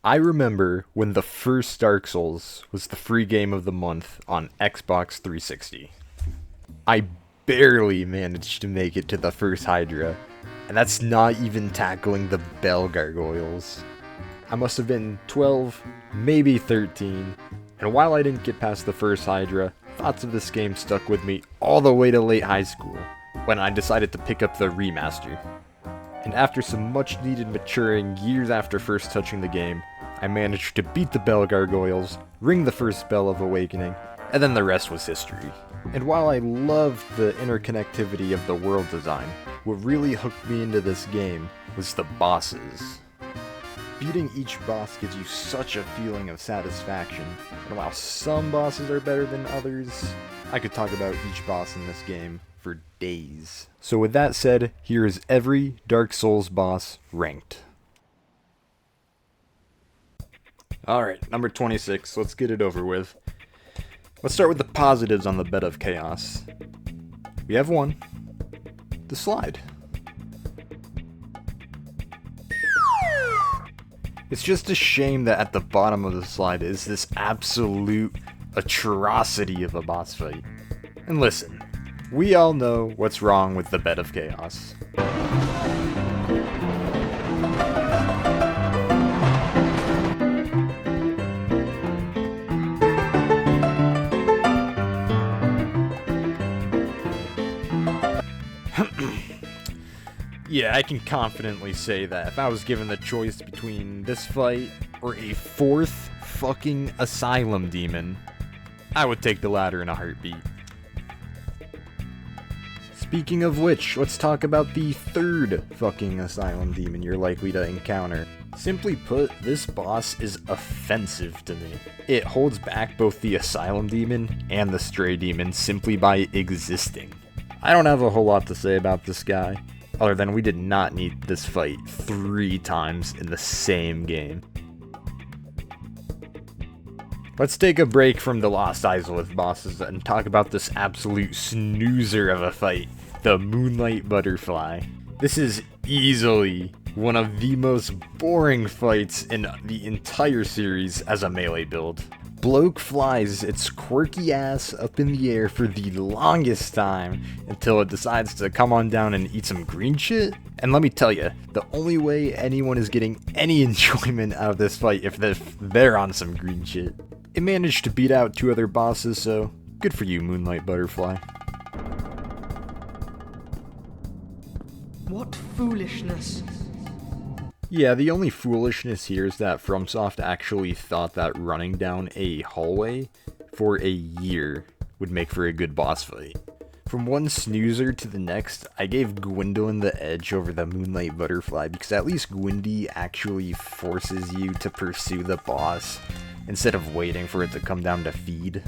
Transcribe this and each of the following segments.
I remember when the first Dark Souls was the free game of the month on Xbox 360. I barely managed to make it to the first Hydra, and that's not even tackling the Bell Gargoyles. I must have been 12, maybe 13, and while I didn't get past the first Hydra, thoughts of this game stuck with me all the way to late high school, when I decided to pick up the remaster. And after some much needed maturing years after first touching the game, I managed to beat the Bell Gargoyles, ring the first Bell of Awakening, and then the rest was history. And while I loved the interconnectivity of the world design, what really hooked me into this game was the bosses. Beating each boss gives you such a feeling of satisfaction, and while some bosses are better than others, I could talk about each boss in this game for days. So with that said, here is every Dark Souls boss ranked. Alright, number 26, let's get it over with. Let's start with the positives on the Bed of Chaos. We have one, the slide. It's just a shame that at the bottom of the slide is this absolute atrocity of a boss fight. And listen, we all know what's wrong with the Bed of Chaos. Yeah, I can confidently say that if I was given the choice between this fight or a fourth fucking asylum demon, I would take the latter in a heartbeat. Speaking of which, let's talk about the third fucking asylum demon you're likely to encounter. Simply put, this boss is offensive to me. It holds back both the asylum demon and the stray demon simply by existing. I don't have a whole lot to say about this guy, other than we did not need this fight 3 times in the same game. Let's take a break from the Lost Izalith bosses and talk about this absolute snoozer of a fight, the Moonlight Butterfly. This is easily one of the most boring fights in the entire series as a melee build. Bloke flies its quirky ass up in the air for the longest time until it decides to come on down and eat some green shit. And let me tell you, the only way anyone is getting any enjoyment out of this fight if they're on some green shit. It managed to beat out 2 other bosses, so good for you, Moonlight Butterfly. What foolishness. Yeah, the only foolishness here is that FromSoft actually thought that running down a hallway for a year would make for a good boss fight. From one snoozer to the next, I gave Gwendolyn the edge over the Moonlight Butterfly because at least Gwendy actually forces you to pursue the boss instead of waiting for it to come down to feed.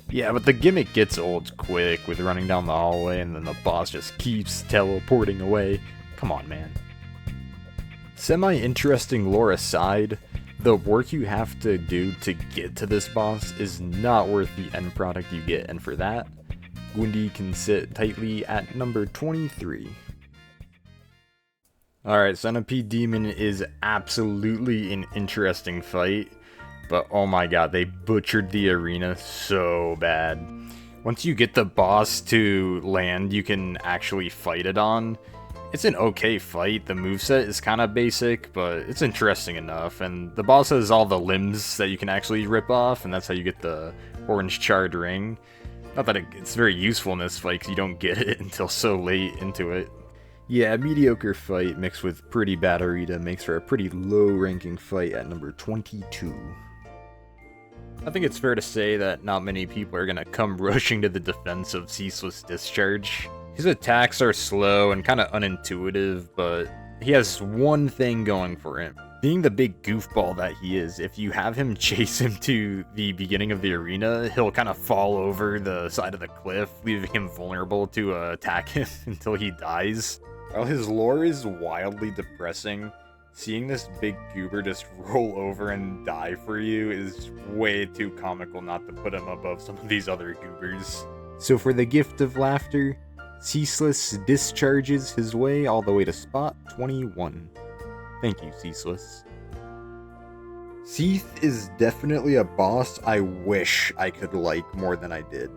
Yeah, but the gimmick gets old quick with running down the hallway and then the boss just keeps teleporting away. Come on, man. Semi-interesting lore aside, the work you have to do to get to this boss is not worth the end product you get, and for that, Gwendy can sit tightly at number 23. Alright, Centipede Demon is absolutely an interesting fight, but oh my god, they butchered the arena so bad. Once you get the boss to land you can actually fight it on, it's an okay fight. The moveset is kind of basic, but it's interesting enough, and the boss has all the limbs that you can actually rip off, and that's how you get the orange charred ring. Not that it's very useful in this fight, because you don't get it until so late into it. Yeah, a mediocre fight mixed with pretty bad Arita makes for a pretty low-ranking fight at number 22. I think it's fair to say that not many people are going to come rushing to the defense of Ceaseless Discharge. His attacks are slow and kind of unintuitive, but he has one thing going for him. Being the big goofball that he is, if you have him chase him to the beginning of the arena, he'll kind of fall over the side of the cliff, leaving him vulnerable to attack him until he dies. While his lore is wildly depressing, seeing this big goober just roll over and die for you is way too comical not to put him above some of these other goobers. So for the gift of laughter, Ceaseless discharges his way all the way to spot 21. Thank you, Ceaseless. Seath is definitely a boss I wish I could like more than I did.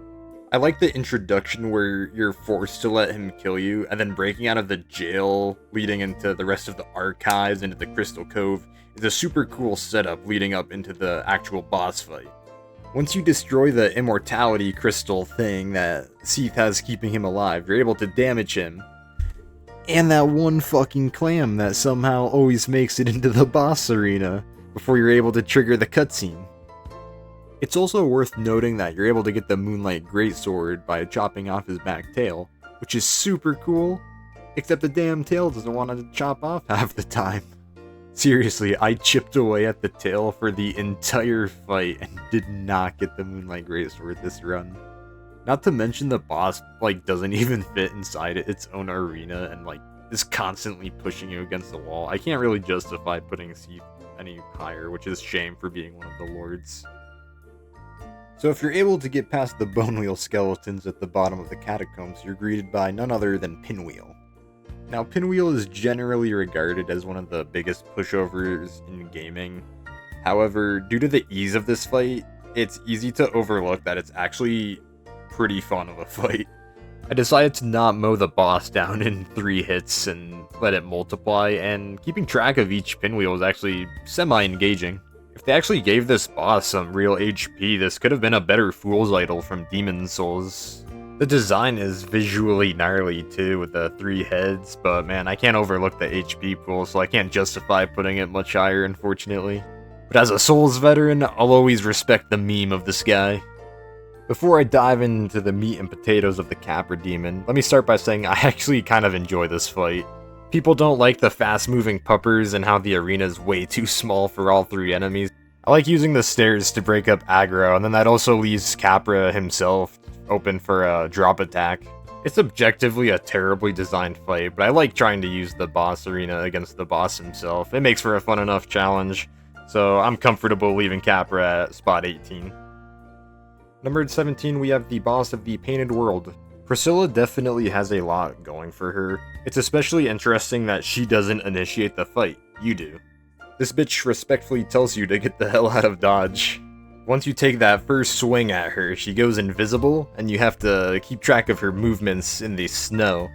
I like the introduction where you're forced to let him kill you, and then breaking out of the jail leading into the rest of the archives, into the Crystal Cove, is a super cool setup leading up into the actual boss fight. Once you destroy the immortality crystal thing that Seath has keeping him alive, you're able to damage him. And that one fucking clam that somehow always makes it into the boss arena before you're able to trigger the cutscene. It's also worth noting that you're able to get the Moonlight Greatsword by chopping off his back tail, which is super cool, except the damn tail doesn't want to chop off half the time. Seriously, I chipped away at the tail for the entire fight and did not get the Moonlight Greatsword this run. Not to mention the boss, doesn't even fit inside its own arena and, is constantly pushing you against the wall. I can't really justify putting Seath any higher, which is a shame for being one of the lords. So if you're able to get past the Bonewheel skeletons at the bottom of the catacombs, you're greeted by none other than Pinwheel. Now, Pinwheel is generally regarded as one of the biggest pushovers in gaming. However, due to the ease of this fight, it's easy to overlook that it's actually pretty fun of a fight. I decided to not mow the boss down in 3 hits and let it multiply, and keeping track of each Pinwheel is actually semi-engaging. If they actually gave this boss some real HP, this could have been a better Fool's Idol from Demon's Souls. The design is visually gnarly too, with the 3 heads, but man, I can't overlook the HP pool, so I can't justify putting it much higher, unfortunately. But as a Souls veteran, I'll always respect the meme of this guy. Before I dive into the meat and potatoes of the Capra Demon, let me start by saying I actually kind of enjoy this fight. People don't like the fast-moving puppers and how the arena is way too small for all 3 enemies. I like using the stairs to break up aggro, and then that also leaves Capra himself open for a drop attack. It's objectively a terribly designed fight, but I like trying to use the boss arena against the boss himself. It makes for a fun enough challenge, so I'm comfortable leaving Capra at spot 18. Number 17, we have the boss of the Painted World. Priscilla definitely has a lot going for her. It's especially interesting that she doesn't initiate the fight, you do. This bitch respectfully tells you to get the hell out of dodge. Once you take that first swing at her, she goes invisible, and you have to keep track of her movements in the snow.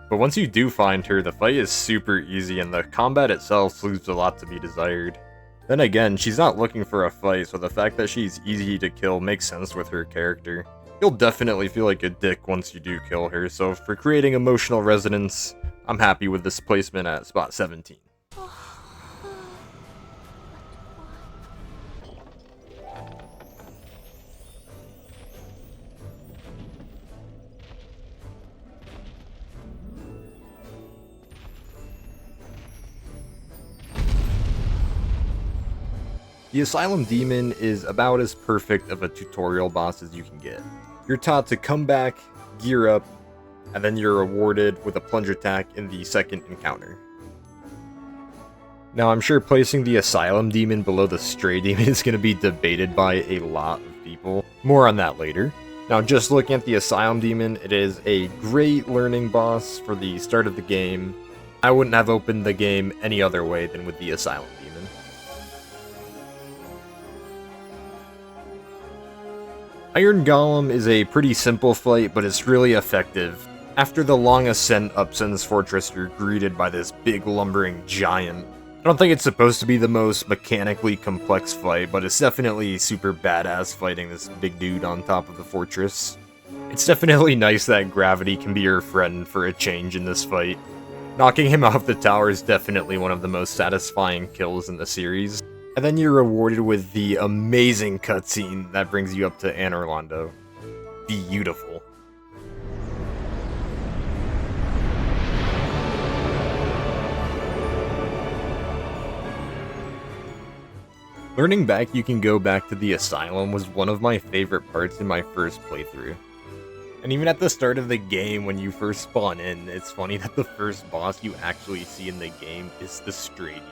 But once you do find her, the fight is super easy, and the combat itself leaves a lot to be desired. Then again, she's not looking for a fight, so the fact that she's easy to kill makes sense with her character. You'll definitely feel like a dick once you do kill her, so for creating emotional resonance, I'm happy with this placement at spot 17. The Asylum Demon is about as perfect of a tutorial boss as you can get. You're taught to come back, gear up, and then you're rewarded with a plunge attack in the second encounter. Now, I'm sure placing the Asylum Demon below the Stray Demon is going to be debated by a lot of people. More on that later. Now, just looking at the Asylum Demon, it is a great learning boss for the start of the game. I wouldn't have opened the game any other way than with the Asylum Demon. Iron Golem is a pretty simple fight, but it's really effective. After the long ascent up Sen's Fortress, you're greeted by this big lumbering giant. I don't think it's supposed to be the most mechanically complex fight, but it's definitely super badass fighting this big dude on top of the fortress. It's definitely nice that gravity can be your friend for a change in this fight. Knocking him off the tower is definitely one of the most satisfying kills in the series. And then you're rewarded with the amazing cutscene that brings you up to Anor Londo. Beautiful. Learning back you can go back to the Asylum was one of my favorite parts in my first playthrough. And even at the start of the game, when you first spawn in, it's funny that the first boss you actually see in the game is the Stray Demon.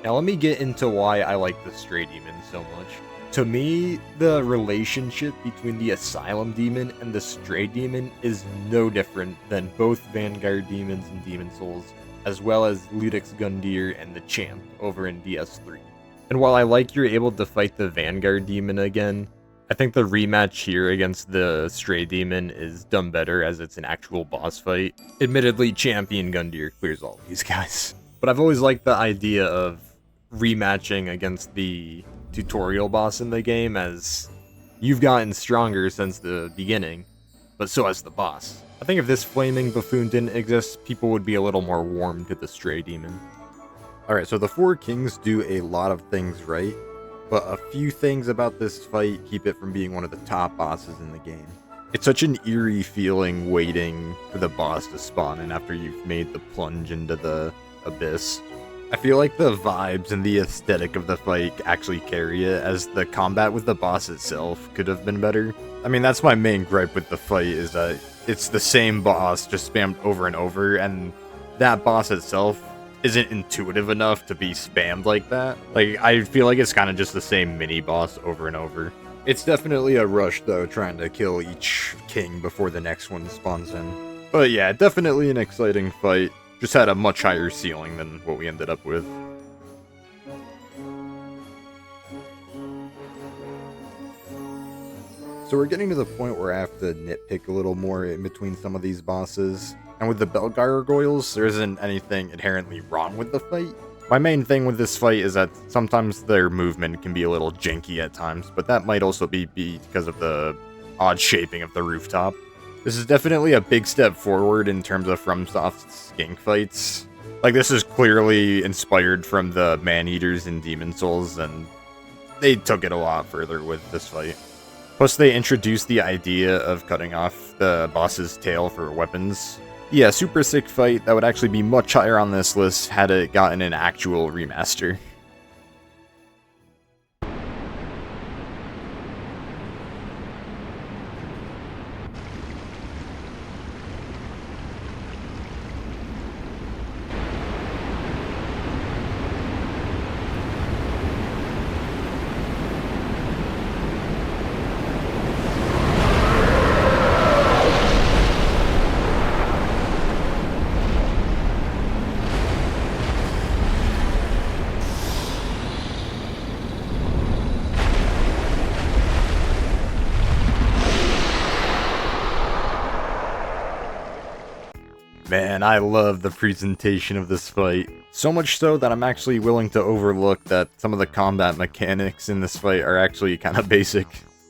Now let me get into why I like the Stray Demon so much. To me, the relationship between the Asylum Demon and the Stray Demon is no different than both Vanguard Demons in Demon's Souls, as well as Ludex Gundyr and the Champ over in DS3. And while I like you're able to fight the Vanguard Demon again, I think the rematch here against the Stray Demon is done better as it's an actual boss fight. Admittedly, Champion Gundyr clears all these guys. But I've always liked the idea of rematching against the tutorial boss in the game, as you've gotten stronger since the beginning, but so has the boss. I think if this Flaming Buffoon didn't exist, people would be a little more warm to the Stray Demon. Alright, so the Four Kings do a lot of things right, but a few things about this fight keep it from being one of the top bosses in the game. It's such an eerie feeling waiting for the boss to spawn in after you've made the plunge into the abyss. I feel like the vibes and the aesthetic of the fight actually carry it, as the combat with the boss itself could have been better. I mean, that's my main gripe with the fight, is that it's the same boss just spammed over and over, and that boss itself isn't intuitive enough to be spammed like that. Like, I feel like it's kind of just the same mini-boss over and over. It's definitely a rush, though, trying to kill each king before the next one spawns in. But yeah, definitely an exciting fight. Just had a much higher ceiling than what we ended up with. So we're getting to the point where I have to nitpick a little more in between some of these bosses. And with the Bell Gargoyles, there isn't anything inherently wrong with the fight. My main thing with this fight is that sometimes their movement can be a little janky at times, but that might also be because of the odd shaping of the rooftop. This is definitely a big step forward in terms of FromSoft's skink fights. Like, this is clearly inspired from the Man-Eaters in Demon's Souls, and they took it a lot further with this fight. Plus, they introduced the idea of cutting off the boss's tail for weapons. Yeah, super sick fight that would actually be much higher on this list had it gotten an actual remaster. Man, I love the presentation of this fight. So much so that I'm actually willing to overlook that some of the combat mechanics in this fight are actually kind of basic.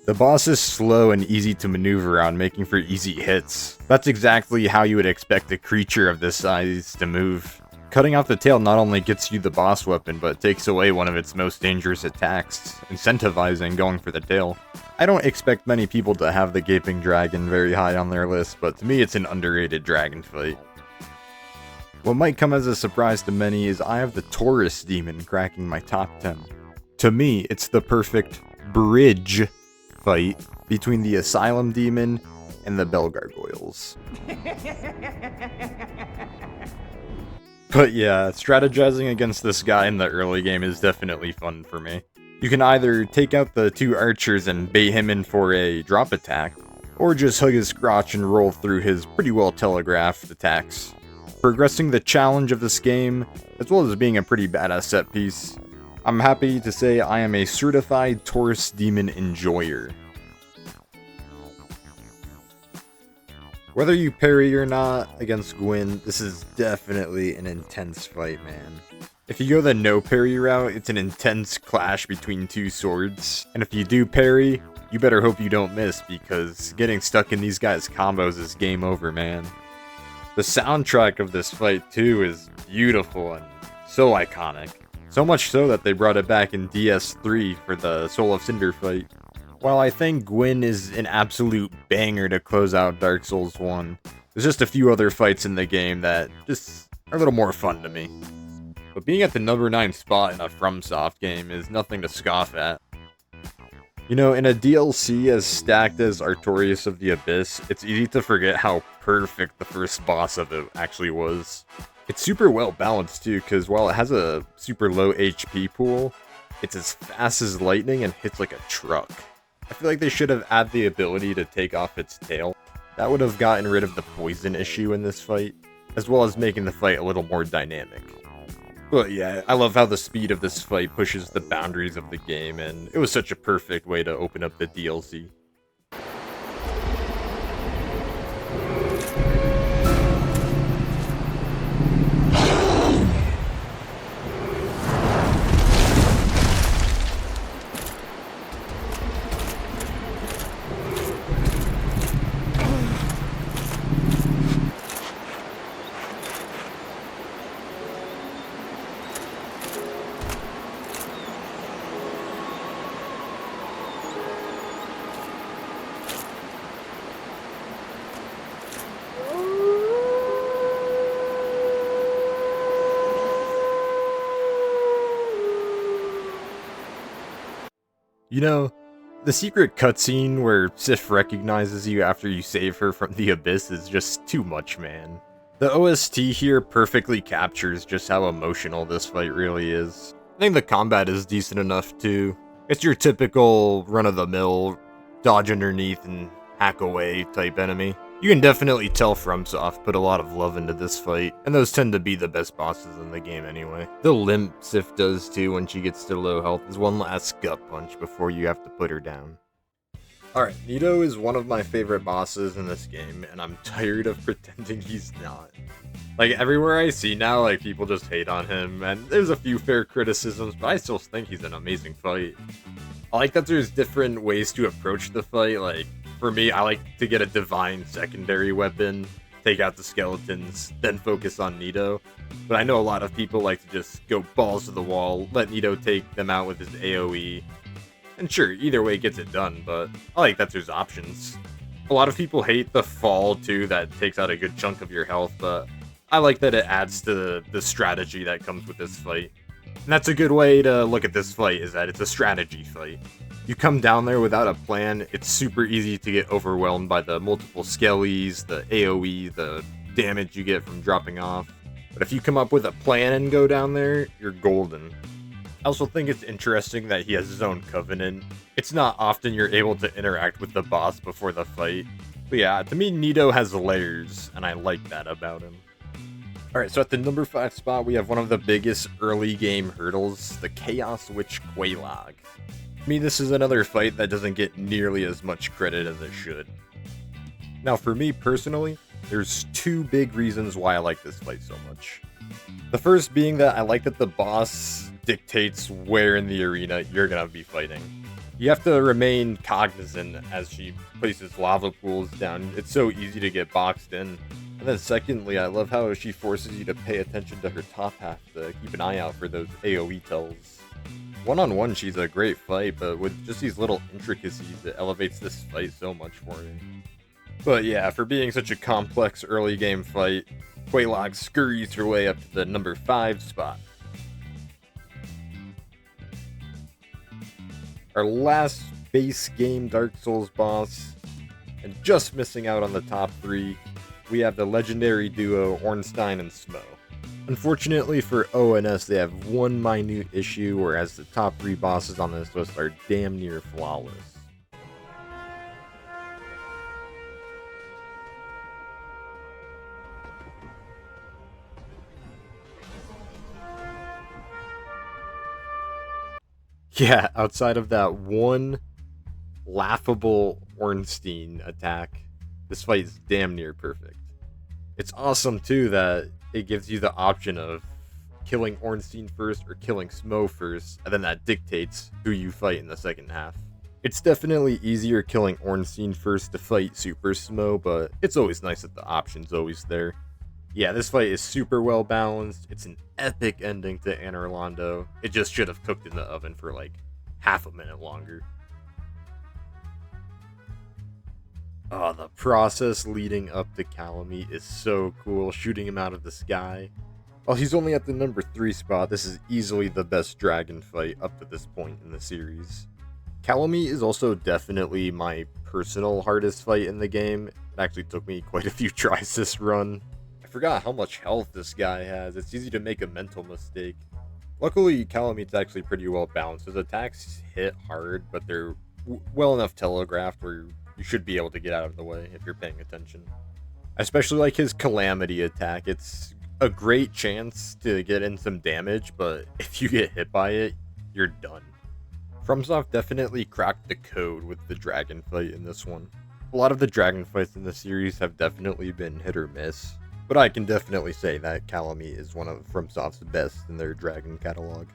The boss is slow and easy to maneuver around, making for easy hits. That's exactly how you would expect a creature of this size to move. Cutting off the tail not only gets you the boss weapon, but takes away one of its most dangerous attacks, incentivizing going for the tail. I don't expect many people to have the Gaping Dragon very high on their list, but to me it's an underrated dragon fight. What might come as a surprise to many is I have the Taurus Demon cracking my top 10. To me, it's the perfect bridge fight between the Asylum Demon and the Bell Gargoyles. But yeah, strategizing against this guy in the early game is definitely fun for me. You can either take out the two archers and bait him in for a drop attack, or just hug his crotch and roll through his pretty well telegraphed attacks. Progressing the challenge of this game, as well as being a pretty badass set piece, I'm happy to say I am a certified Taurus Demon enjoyer. Whether you parry or not against Gwyn, this is definitely an intense fight, man. If you go the no parry route, it's an intense clash between two swords, and if you do parry, you better hope you don't miss, because getting stuck in these guys' combos is game over, man. The soundtrack of this fight, too, is beautiful and so iconic. So much so that they brought it back in DS3 for the Soul of Cinder fight. While I think Gwyn is an absolute banger to close out Dark Souls 1, there's just a few other fights in the game that just are a little more fun to me. But being at the number 9 spot in a FromSoft game is nothing to scoff at. You know, in a DLC as stacked as Artorias of the Abyss, it's easy to forget how perfect the first boss of it actually was. It's super well balanced too, because while it has a super low HP pool, it's as fast as lightning and hits like a truck. I feel like they should have added the ability to take off its tail. That would have gotten rid of the poison issue in this fight, as well as making the fight a little more dynamic. But yeah, I love how the speed of this fight pushes the boundaries of the game, and it was such a perfect way to open up the DLC. You know, the secret cutscene where Sif recognizes you after you save her from the Abyss is just too much, man. The OST here perfectly captures just how emotional this fight really is. I think the combat is decent enough too. It's your typical run-of-the-mill, dodge underneath and hack away type enemy. You can definitely tell FromSoft put a lot of love into this fight, and those tend to be the best bosses in the game anyway. The limp Sif does too when she gets to low health is one last gut punch before you have to put her down. Alright, Nito is one of my favorite bosses in this game, and I'm tired of pretending he's not. Like, everywhere I see now, like, people just hate on him, and there's a few fair criticisms, but I still think he's an amazing fight. I like that there's different ways to approach the fight. Like, for me, I like to get a divine secondary weapon, take out the skeletons, then focus on Nito. But I know a lot of people like to just go balls to the wall, let Nito take them out with his AoE. And sure, either way gets it done, but I like that there's options. A lot of people hate the fall too, that takes out a good chunk of your health, but I like that it adds to the strategy that comes with this fight. And that's a good way to look at this fight, is that it's a strategy fight. You come down there without a plan, it's super easy to get overwhelmed by the multiple skellies, the AoE, the damage you get from dropping off. But if you come up with a plan and go down there, you're golden. I also think it's interesting that he has his own covenant. It's not often you're able to interact with the boss before the fight. But yeah, to me, Nito has layers, and I like that about him. Alright, so at the number 5 spot, we have one of the biggest early game hurdles, the Chaos Witch Quelaag. I mean, this is another fight that doesn't get nearly as much credit as it should. Now, for me personally, there's two big reasons why I like this fight so much. The first being that I like that the boss dictates where in the arena you're gonna be fighting. You have to remain cognizant as she places lava pools down. It's so easy to get boxed in. And then secondly, I love how she forces you to pay attention to her top half to keep an eye out for those AoE tells. One-on-one, she's a great fight, but with just these little intricacies, it elevates this fight so much for me. But yeah, for being such a complex early game fight, Quelaag scurries her way up to the number 5 spot. Our last base game Dark Souls boss, and just missing out on the top 3, we have the legendary duo Ornstein and Smough. Unfortunately for ONS, they have one minute issue, whereas the top 3 bosses on this list are damn near flawless. Yeah, outside of that one laughable Ornstein attack, this fight is damn near perfect. It's awesome too that it gives you the option of killing Ornstein first or killing Smough first, and then that dictates who you fight in the second half. It's definitely easier killing Ornstein first to fight Super Smough, but it's always nice that the option's always there. Yeah, this fight is super well balanced. It's an epic ending to Anor Londo. It just should have cooked in the oven for like half a minute longer. Oh, the process leading up to Calamite is so cool, shooting him out of the sky. While he's only at the number 3 spot, this is easily the best dragon fight up to this point in the series. Calamite is also definitely my personal hardest fight in the game. It actually took me quite a few tries this run. I forgot how much health this guy has. It's easy to make a mental mistake. Luckily, Calamite's actually pretty well balanced. His attacks hit hard, but they're well enough telegraphed where you should be able to get out of the way if you're paying attention. I especially like his Calamity attack. It's a great chance to get in some damage, but if you get hit by it, you're done. FromSoft definitely cracked the code with the dragon fight in this one. A lot of the dragon fights in the series have definitely been hit or miss, but I can definitely say that Calamite is one of FromSoft's best in their dragon catalog.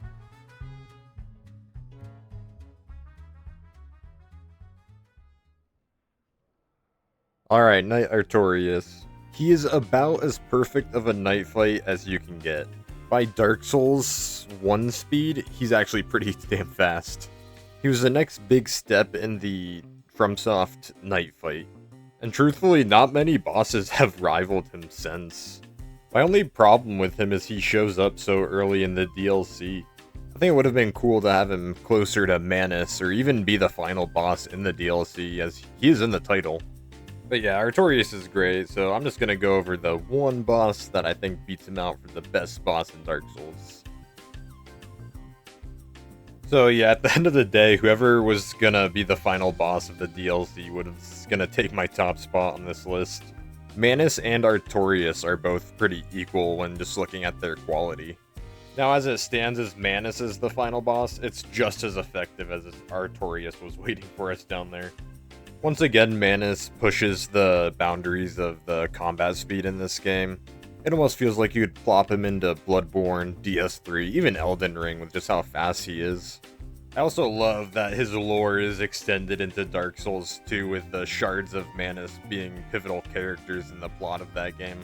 Alright, Knight Artorias. He is about as perfect of a knight fight as you can get. By Dark Souls 1 speed, he's actually pretty damn fast. He was the next big step in the FromSoft knight fight, and truthfully, not many bosses have rivaled him since. My only problem with him is he shows up so early in the DLC. I think it would have been cool to have him closer to Manus, or even be the final boss in the DLC, as he is in the title. But yeah, Artorias is great, so I'm just gonna go over the one boss that I think beats him out for the best boss in Dark Souls. So yeah, at the end of the day, whoever was gonna be the final boss of the DLC was gonna take my top spot on this list. Manus and Artorias are both pretty equal when just looking at their quality. Now as it stands, as Manus is the final boss, it's just as effective as Artorias was waiting for us down there. Once again, Manus pushes the boundaries of the combat speed in this game. It almost feels like you could plop him into Bloodborne, DS3, even Elden Ring with just how fast he is. I also love that his lore is extended into Dark Souls 2 with the Shards of Manus being pivotal characters in the plot of that game.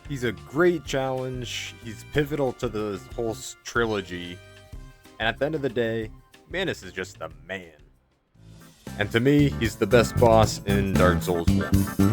He's a great challenge, he's pivotal to the whole trilogy, and at the end of the day, Manus is just the man. And to me, he's the best boss in Dark Souls 1.